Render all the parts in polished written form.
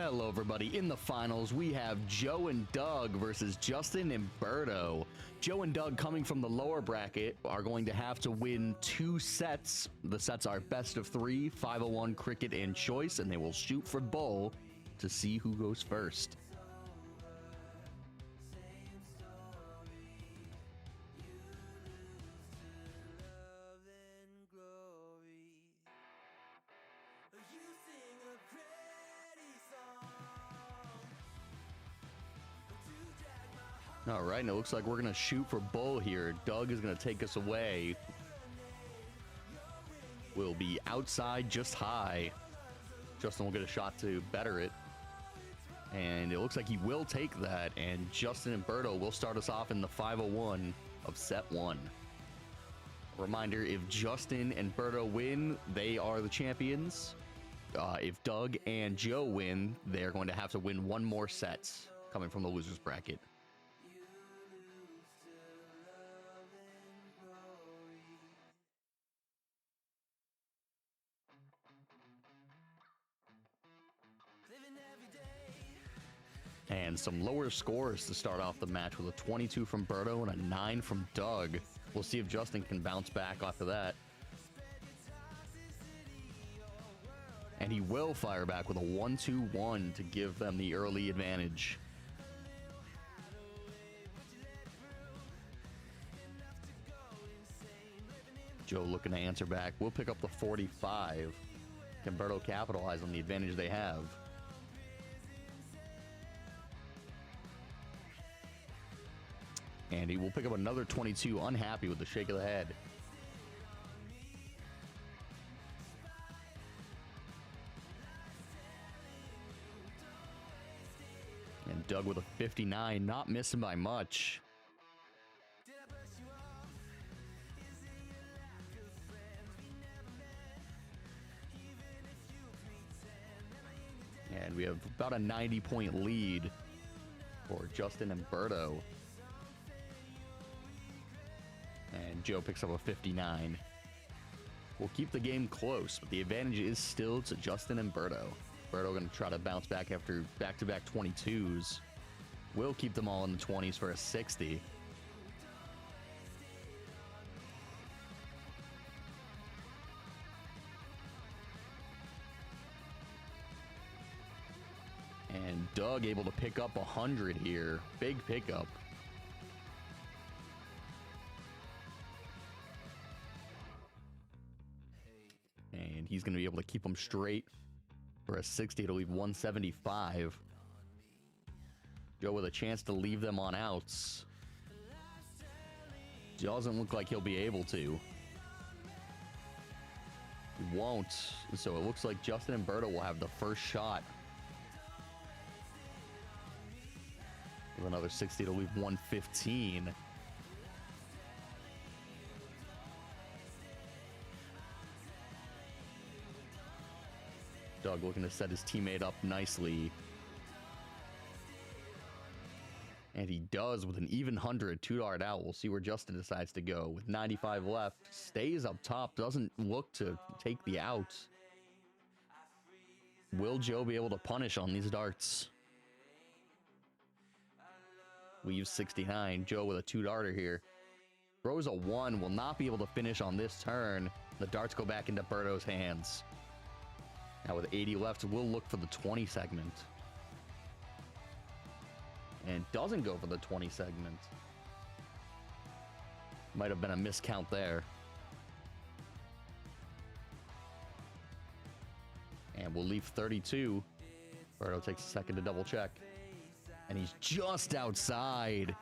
Hello everybody, in the finals we have Joe and Doug versus Justin and Berto. Joe and Doug, coming from the lower bracket, are going to have to win 2 sets. The sets are best of 3, 501 cricket and choice, and they will shoot for bull to see who goes first. All right, and it looks like we're going to shoot for bull here. Doug is going to take us away. We'll be outside just high. Justin will get a shot to better it. And it looks like he will take that. And Justin and Berto will start us off in the 501 of set 1. Reminder, if Justin and Berto win, they are the champions. If Doug and Joe win, they're going to have to win 1 more set coming from the losers bracket. And some lower scores to start off the match, with a 22 from Berto and a 9 from Doug. We'll see if Justin can bounce back after that. And he will fire back with a 1-2-1 to give them the early advantage. Joe looking to answer back. We'll pick up the 45. Can Berto capitalize on the advantage they have? And he will pick up another 22, unhappy with the shake of the head. And Doug with a 59, not missing by much. And we have about a 90-point lead for Justin and Berto. And Joe picks up a 59. We'll keep the game close, but the advantage is still to Justin and Berto. Berto going to try to bounce back after back-to-back 22s. We'll keep them all in the 20s for a 60. And Doug able to pick up 100 here. Big pickup. And he's going to be able to keep them straight for a 60 to leave 175. Joe with a chance to leave them on outs. Doesn't look like he'll be able to. He won't. So it looks like Justin and Berto will have the first shot. With another 60 to leave 115. Doug looking to set his teammate up nicely. And he does with an even 100, 2-dart out. We'll see where Justin decides to go. With 95 left, stays up top, doesn't look to take the out. Will Joe be able to punish on these darts? Leaves 69. Joe with a 2-darter here. Throws a 1, will not be able to finish on this turn. The darts go back into Berto's hands. Now with 80 left, we'll look for the 20 segment. And doesn't go for the 20 segment. Might have been a miscount there. And we'll leave 32. Berto takes a second to double check. And he's just outside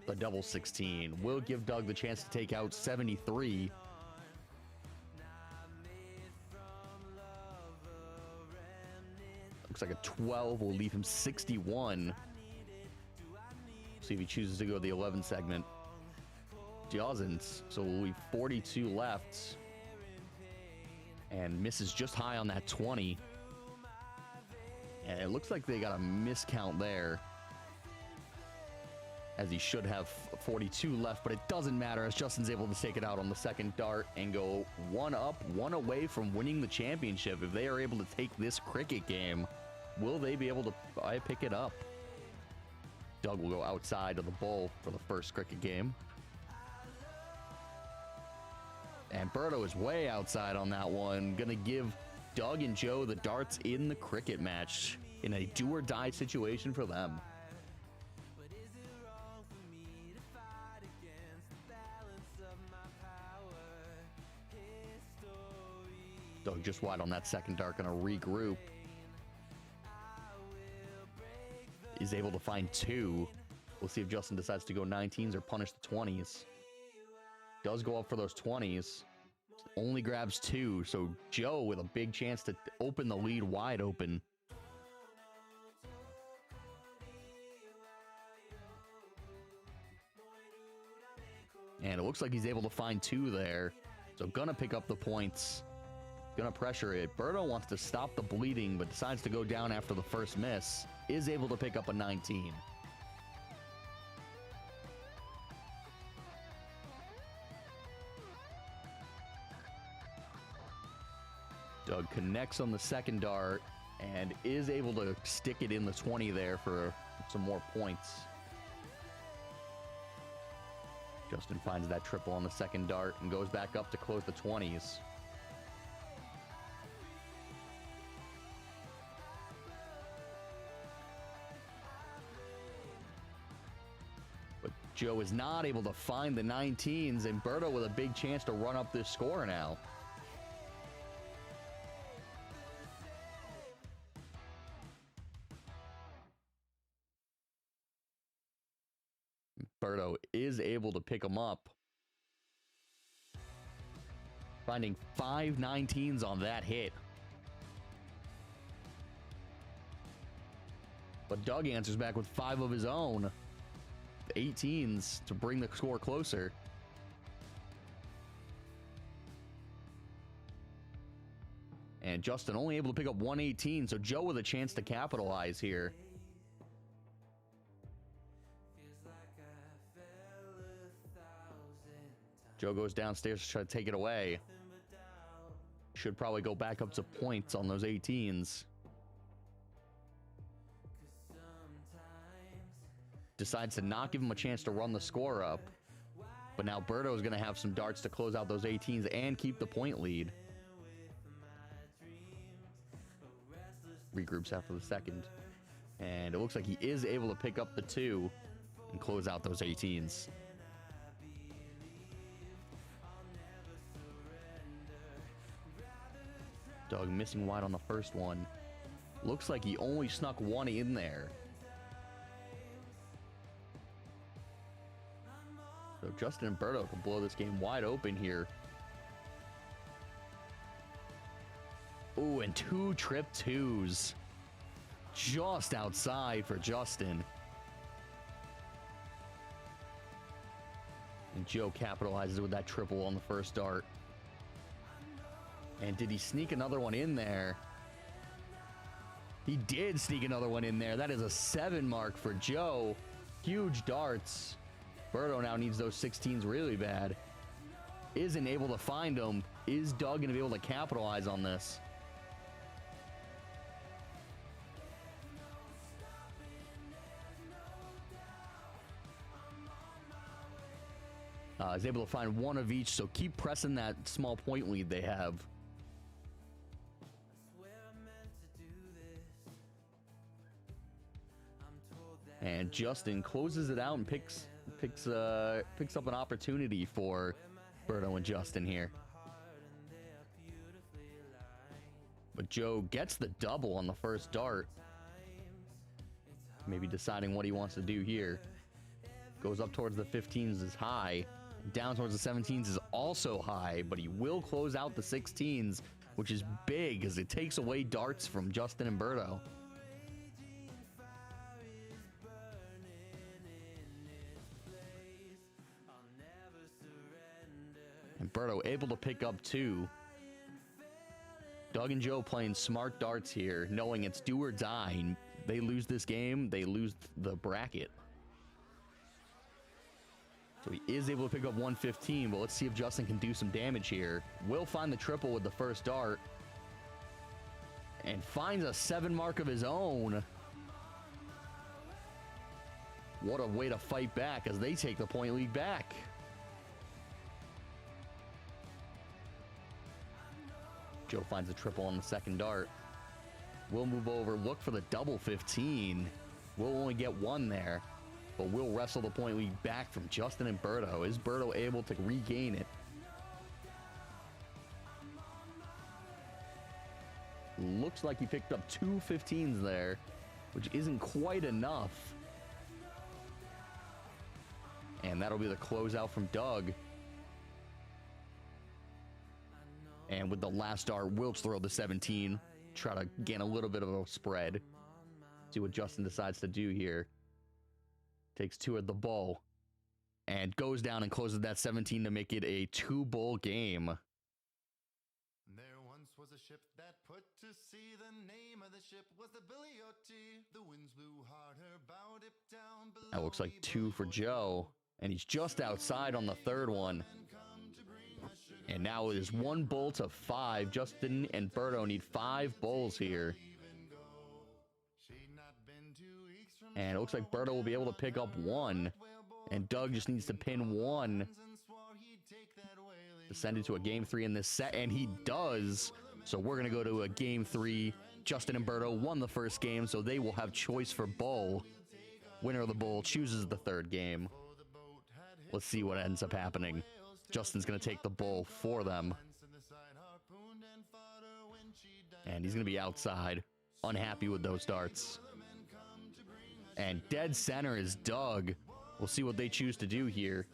the double 16. Will give Doug the chance to take out 73. Looks like a 12 will leave him 61. See if he chooses to go the 11 segment. Doesn't, so we'll leave 42 left. And misses just high on that 20. And it looks like they got a miscount there, as he should have 42 left, but it doesn't matter, as Justin's able to take it out on the second dart and go 1 up, 1 away from winning the championship if they are able to take this cricket game. Will they be able to pick it up? Doug will go outside of the bowl for the first cricket game. And Berto is way outside on that one. Gonna give Doug and Joe the darts in the cricket match in a do or die situation for them. Doug just wide on that second dart, gonna regroup. Is able to find two. We'll see if Justin decides to go 19s or punish the 20s. Does go up for those 20s. Only grabs two, so Joe with a big chance to open the lead wide open. And it looks like he's able to find two there. So gonna pick up the points. Gonna pressure it. Berto wants to stop the bleeding, but decides to go down after the first miss. Is able to pick up a 19. Doug connects on the second dart and is able to stick it in the 20 there for some more points. Justin finds that triple on the second dart and goes back up to close the 20s. But Joe is not able to find the 19s, and Berto with a big chance to run up this score now. Berto is able to pick him up. Finding 5 19s on that hit. But Doug answers back with 5 of his own. 18s to bring the score closer. And Justin only able to pick up 118, so Joe with a chance to capitalize here. Joe goes downstairs to try to take it away. Should probably go back up to points on those 18s. Decides to not give him a chance to run the score up. But now Berto is going to have some darts to close out those 18s and keep the point lead. Regroups after the second. And it looks like he is able to pick up the 2 and close out those 18s. Doug missing wide on the first one. Looks like he only snuck 1 in there. So Justin and Berto can blow this game wide open here. Ooh, and 2 trip 2s. Just outside for Justin. And Joe capitalizes with that triple on the first dart. And did he sneak another one in there? He did sneak another one in there. That is a 7 mark for Joe. Huge darts. Berto now needs those 16s really bad. Isn't able to find them. Is Doug going to be able to capitalize on this? Is able to find 1 of each, so keep pressing that small point lead they have. And Justin closes it out and picks up an opportunity for Berto and Justin here. But Joe gets the double on the first dart. Maybe deciding what he wants to do here. Goes up towards the 15s is high. Down towards the 17s is also high, but he will close out the 16s, which is big as it takes away darts from Justin and Berto. And Berto able to pick up 2. Doug and Joe playing smart darts here, knowing it's do or die. They lose this game, they lose the bracket. So he is able to pick up 115, but let's see if Justin can do some damage here. Will find the triple with the first dart. and finds a 7 mark of his own. What a way to fight back as they take the point lead back. Joe finds a triple on the second dart. We'll move over, look for the double 15. We'll only get one there, but we'll wrestle the point lead back from Justin and Berto. Is Berto able to regain it? Looks like he picked up 2 15s there, which isn't quite enough. And that'll be the closeout from Doug. And with the last dart, we'll throw the 17. Try to gain a little bit of a spread. See what Justin decides to do here. Takes 2 at the bowl. And goes down and closes that 17 to make it a 2-bowl game. There once was a ship that put to sea. The name of the ship was the Billy O.T. The winds blew hard, her bow dipped down below. That looks like 2 for Joe. And he's just outside on the third one. And now it is 1 bowl to 5. Justin and Berto need 5 bowls here. And it looks like Berto will be able to pick up 1. And Doug just needs to pin 1 to send it to a game 3 in this set. And he does. So we're going to go to a game 3. Justin and Berto won the first game, so they will have choice for bowl. Winner of the bowl chooses the third game. Let's see what ends up happening. Justin's going to take the bowl for them. And he's going to be outside, unhappy with those darts. And dead center is Doug. We'll see what they choose to do here.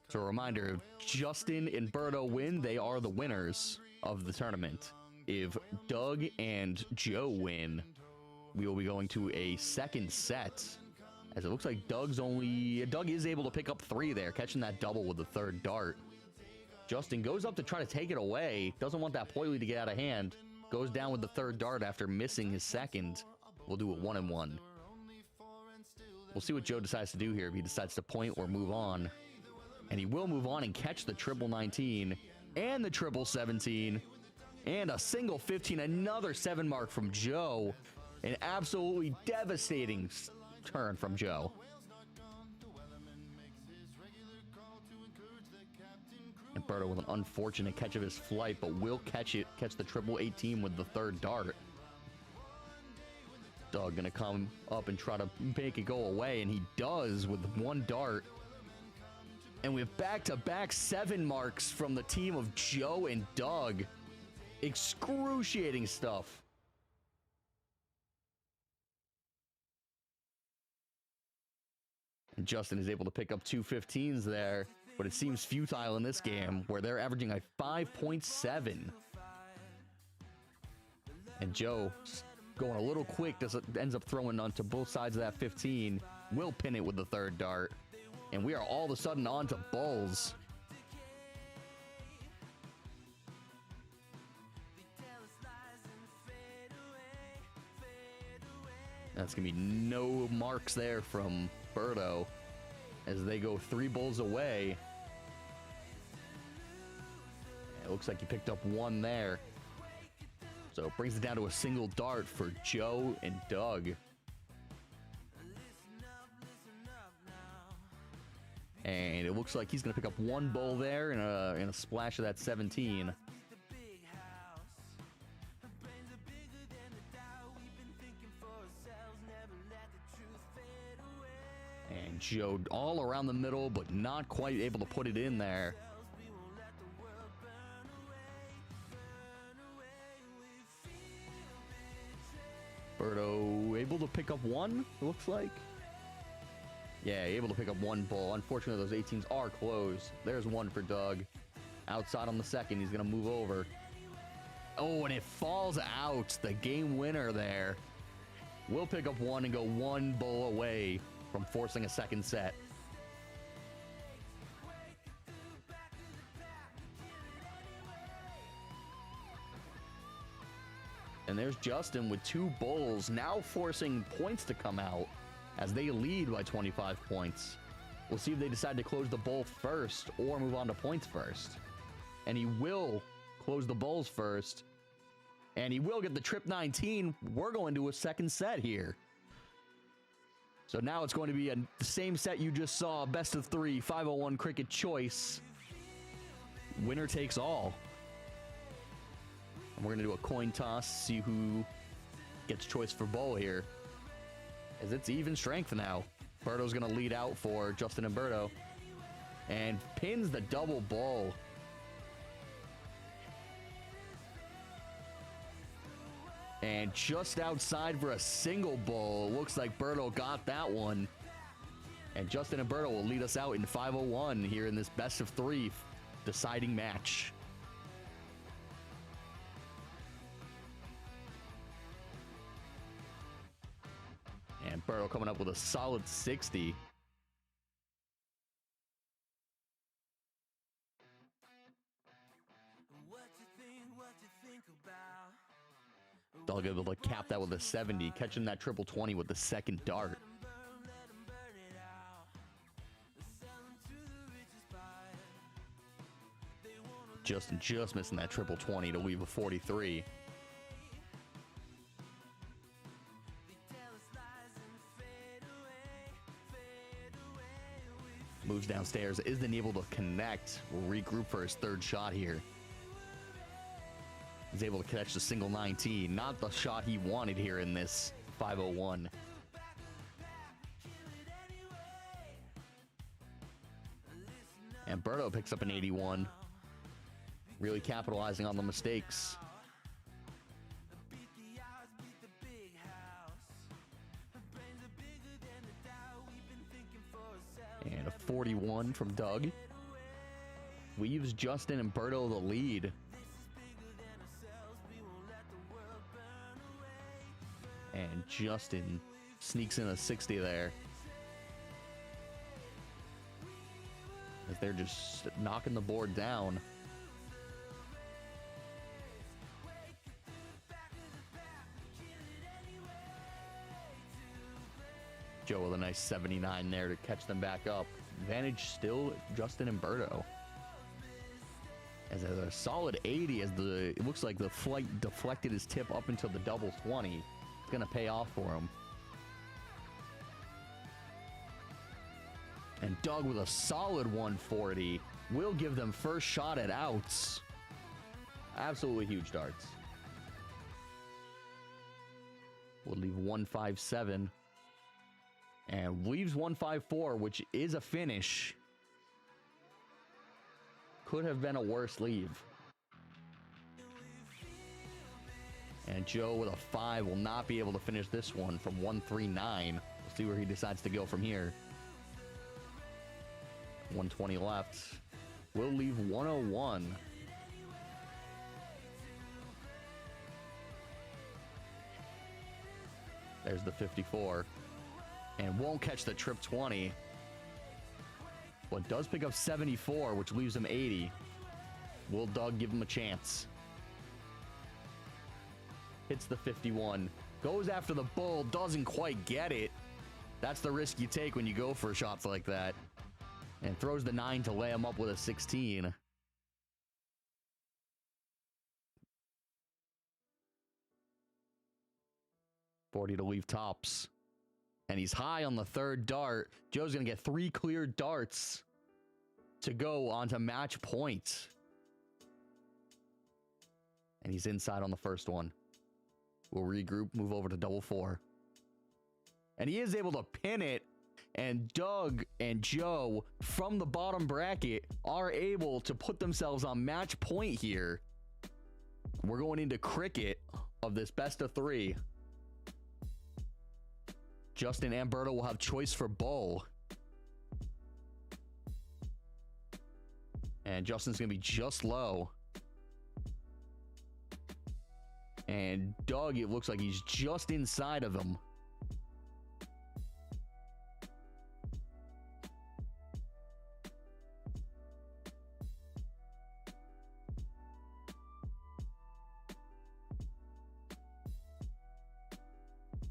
So a reminder, if Justin and Berto win, they are the winners of the tournament. If Doug and Joe win, we will be going to a second set. As it looks like Doug is able to pick up 3 there, catching that double with the third dart. Justin goes up to try to take it away. Doesn't want that point lead to get out of hand. Goes down with the third dart after missing his second. We'll do it 1-1. We'll see what Joe decides to do here, if he decides to point or move on. And he will move on and catch the triple 19 and the triple 17 and a single 15. Another 7 mark from Joe. An absolutely devastating turn from Joe. And Berto with an unfortunate catch of his flight, but will catch the triple 18 with the third dart. Doug gonna come up and try to make it go away, and he does with 1 dart. And we have back-to-back 7 marks from the team of Joe and Doug. Excruciating stuff. And Justin is able to pick up 2 15s there, but it seems futile in this game, where they're averaging a 5.7. And Joe, going a little quick, ends up throwing onto both sides of that 15. Will pin it with the third dart. And we are all of a sudden on to Bulls. That's going to be no marks there from Berto as they go 3 bowls away. It looks like he picked up 1 there. So it brings it down to a single dart for Joe and Doug. And it looks like he's going to pick up 1 bowl there and a splash of that 17. And Joe all around the middle, but not quite able to put it in there. Berto able to pick up 1, it looks like. Yeah, able to pick up 1 bowl. Unfortunately, those 18s are closed. There's 1 for Doug. Outside on the second, he's going to move over. Oh, and it falls out. The game winner there. We'll pick up 1 and go 1 bowl away from forcing a second set. And there's Justin with 2 bowls, now forcing points to come out as they lead by 25 points. We'll see if they decide to close the bowl first or move on to points first. And he will close the bowls first. And he will get the trip 19. We're going to a second set here. So now it's going to be the same set you just saw. Best of 3, 501 cricket choice. Winner takes all. And we're going to do a coin toss, see who gets choice for bowl here. As it's even strength now. Berto's going to lead out for Justin and Berto. And pins the double bowl. And just outside for a single bowl. Looks like Berto got that one. And Justin and Berto will lead us out in 501 here in this best of 3 deciding match. And Berto coming up with a solid 60. Doug able to cap that with a 70, catching that triple 20 with the second dart. Justin just missing that triple 20 to leave a 43. Moves downstairs, isn't able to connect. Will regroup for his third shot here. He's able to catch the single 19. Not the shot he wanted here in this 501. And Berto picks up an 81. Really capitalizing on the mistakes. And a 41 from Doug. Leaves Justin and Berto the lead. And Justin sneaks in a 60 there. As they're just knocking the board down. Joe with a nice 79 there to catch them back up. Advantage still Justin and Berto. As a solid 80 as it looks like the flight deflected his tip up until the double 20. It's going to pay off for him. And Doug with a solid 140 will give them first shot at outs. Absolutely huge darts. We'll leave 157. And leaves 154, which is a finish. Could have been a worse leave. And Joe with a 5 will not be able to finish this one from 139. We'll see where he decides to go from here. 120 left. We'll leave 101. There's the 54. And won't catch the trip 20. But does pick up 74, which leaves him 80. Will Doug give him a chance? Hits the 51. Goes after the bull. Doesn't quite get it. That's the risk you take when you go for shots like that. And throws the 9 to lay him up with a 16. $40 to leave tops. And he's high on the third dart. Joe's going to get 3 clear darts to go onto match point. And he's inside on the first one. We'll regroup, move over to double 4. And he is able to pin it. And Doug and Joe from the bottom bracket are able to put themselves on match point here. We're going into cricket of this best of 3. Justin and Berto will have choice for bowl. And Justin's going to be just low. And Doug, it looks like he's just inside of him.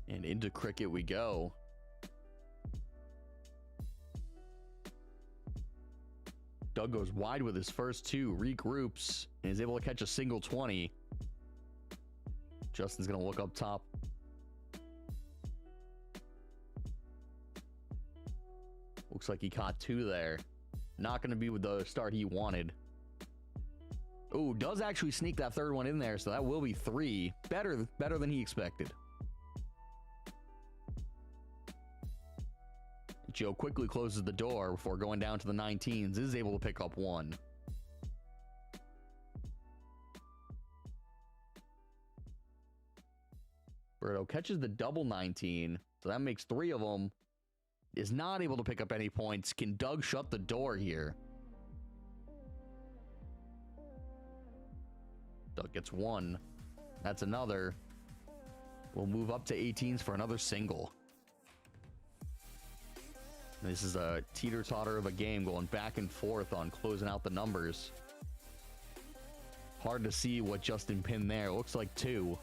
And into cricket we go. Doug goes wide with his first two, regroups, and is able to catch a single 20. Justin's going to look up top. Looks like he caught two there. Not going to be with the start he wanted. Oh, does actually sneak that third one in there, so that will be three. Better than he expected. Joe quickly closes the door before going down to the 19s. Is able to pick up one. Roberto catches the double 19, so that makes three of them. Is not able to pick up any points. Can Doug shut the door here? Doug gets one. That's another. We'll move up to 18s for another single. This is a teeter-totter of a game going back and forth on closing out the numbers. Hard to see what Justin pinned there. Looks like two.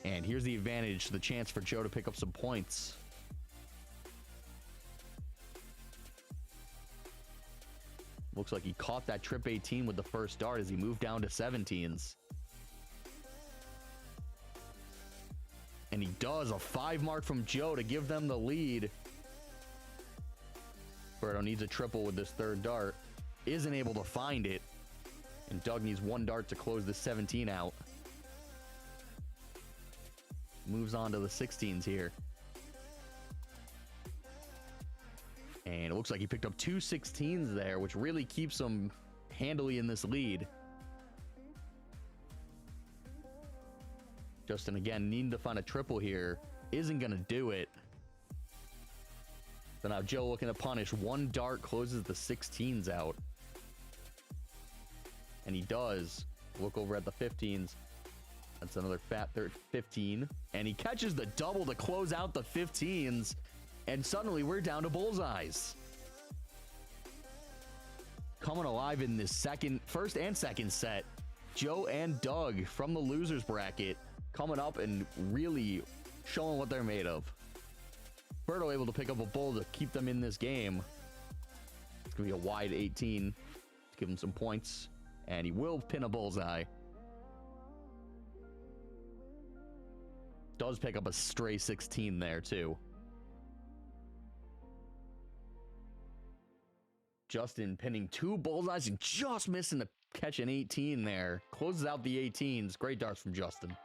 And here's the advantage, the chance for Joe to pick up some points. Looks like he caught that trip 18 with the first dart as he moved down to 17s. And he does a 5 mark from Joe to give them the lead. Roberto needs a triple with this third dart. Isn't able to find it. And Doug needs one dart to close the 17 out. Moves on to the 16s here. And it looks like he picked up two 16s there, which really keeps him handily in this lead. Justin, again, needing to find a triple here. Isn't going to do it. So now Joe looking to punish. One dart closes the 16s out. And he does. Look over at the 15s. That's another fat 15. And he catches the double to close out the 15s. And suddenly we're down to bullseyes. Coming alive in this first and second set. Joe and Doug from the losers bracket coming up and really showing what they're made of. Roberto able to pick up a bull to keep them in this game. It's going to be a wide 18 to give him some points. And he will pin a bullseye. Does pick up a stray 16 there too. Justin pinning two bullseyes and just missing to catch an 18 there. Closes out the 18s. Great darts from Justin.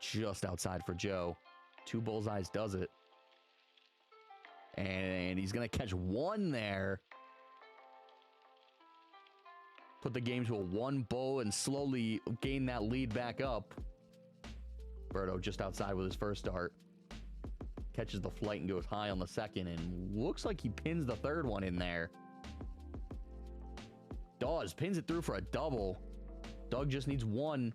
Just outside for Joe. Two bullseyes does it. And he's going to catch one there. Put the game to a one bull and slowly gain that lead back up. Roberto just outside with his first dart. Catches the flight and goes high on the second, and looks like he pins the third one in there. Pins it through for a double. Doug just needs one,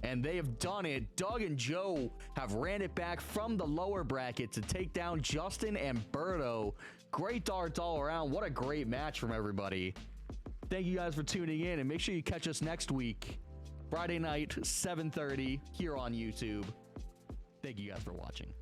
and they have done it. Doug and Joe have ran it back from the lower bracket to take down Justin and Roberto. Great darts all around. What a great match from everybody. Thank you guys for tuning in, and make sure you catch us next week, Friday night, 7:30, here on YouTube. Thank you guys for watching.